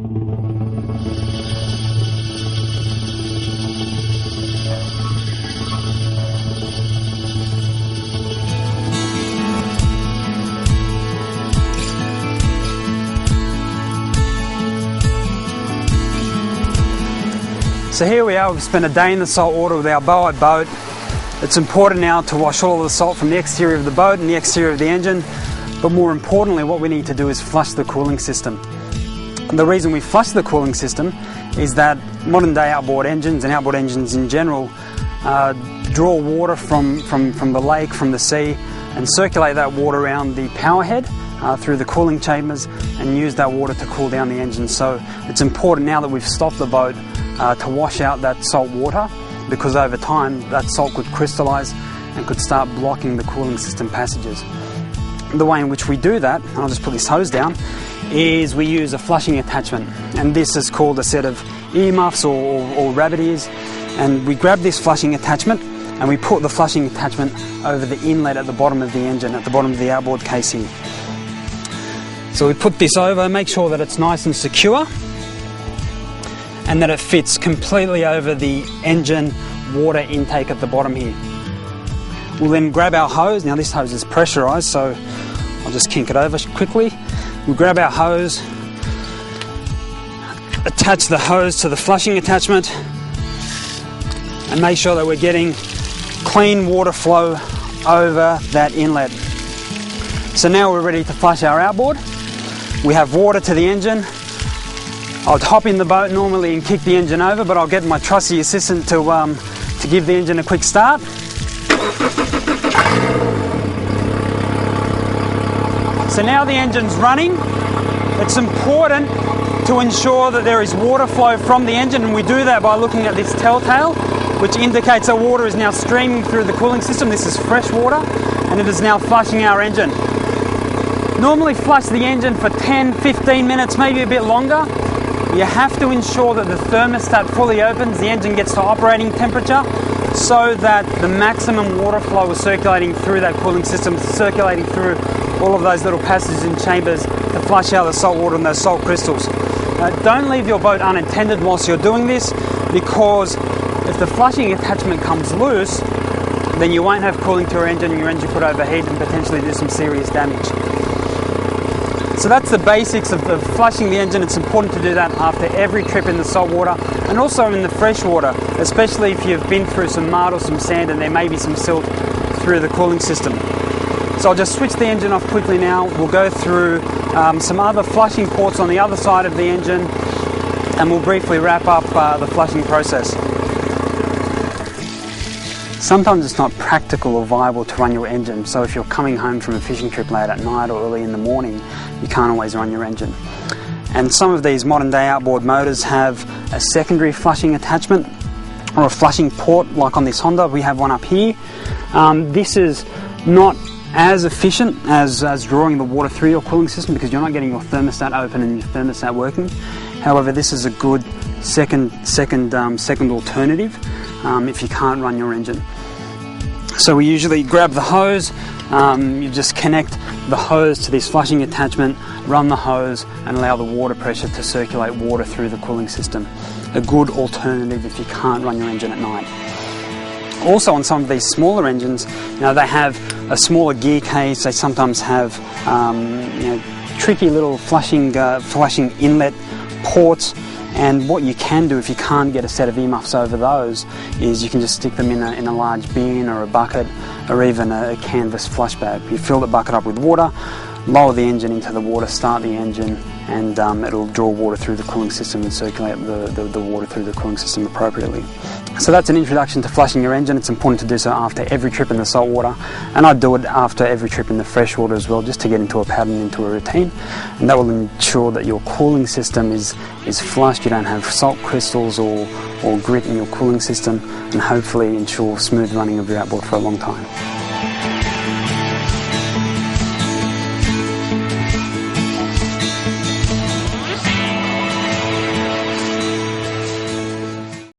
So here we are, we've spent a day in the salt water with our Boat boat. It's important now to wash all of the salt from the exterior of the boat and the exterior of the engine, but more importantly what we need to do is flush the cooling system. And the reason we flush the cooling system is that modern day outboard engines and outboard engines in general draw water from the lake, from the sea, and circulate that water around the power head through the cooling chambers and use that water to cool down the engine. So it's important now that we've stopped the boat to wash out that salt water, because over time that salt could crystallize and could start blocking the cooling system passages. The way in which we do that, I'll just put this hose down, is we use a flushing attachment, and this is called a set of earmuffs or rabbit ears, and we grab this flushing attachment and we put the flushing attachment over the inlet at the bottom of the engine, at the bottom of the outboard case here. So we put this over, make sure that it's nice and secure and that it fits completely over the engine water intake at the bottom here. We'll then grab our hose. Now this hose is pressurized, so I'll just kink it over quickly. We'll grab our hose, attach the hose to the flushing attachment and make sure that we're getting clean water flow over that inlet. So now we're ready to flush our outboard. We have water to the engine. I'd hop in the boat normally and kick the engine over, but I'll get my trusty assistant to give the engine a quick start. So now the engine's running. It's important to ensure that there is water flow from the engine, and we do that by looking at this telltale, which indicates that water is now streaming through the cooling system. This is fresh water, and it is now flushing our engine. Normally flush the engine for 10-15 minutes, maybe a bit longer. You have to ensure that the thermostat fully opens, the engine gets to operating temperature, so that the maximum water flow is circulating through that cooling system, circulating through all of those little passages and chambers to flush out the salt water and those salt crystals. Don't leave your boat unattended whilst you're doing this, because if the flushing attachment comes loose, then you won't have cooling to your engine and your engine could overheat and potentially do some serious damage. So that's the basics of flushing the engine. It's important to do that after every trip in the salt water and also in the fresh water, especially if you've been through some mud or some sand and there may be some silt through the cooling system. So I'll just switch the engine off quickly now. We'll go through some other flushing ports on the other side of the engine, and we'll briefly wrap up the flushing process. Sometimes it's not practical or viable to run your engine, so if you're coming home from a fishing trip late at night or early in the morning, you can't always run your engine. And some of these modern day outboard motors have a secondary flushing attachment or a flushing port, like on this Honda. We have one up here. This is not as efficient as drawing the water through your cooling system, because you're not getting your thermostat open and your thermostat working. However, this is a good second alternative if you can't run your engine. So we usually grab the hose, you just connect the hose to this flushing attachment, run the hose and allow the water pressure to circulate water through the cooling system. A good alternative if you can't run your engine at night. Also on some of these smaller engines, they have a smaller gear case. They sometimes have tricky little flushing inlet ports. And what you can do if you can't get a set of earmuffs over those is you can just stick them in a large bin or a bucket or even a canvas flush bag. You fill the bucket up with water, lower the engine into the water, start the engine, and it'll draw water through the cooling system and circulate the water through the cooling system appropriately. So that's an introduction to flushing your engine. It's important to do so after every trip in the salt water, and I do it after every trip in the fresh water as well, just to get into a pattern, into a routine, and that will ensure that your cooling system is flushed. You don't have salt crystals or grit in your cooling system, and hopefully ensure smooth running of your outboard for a long time.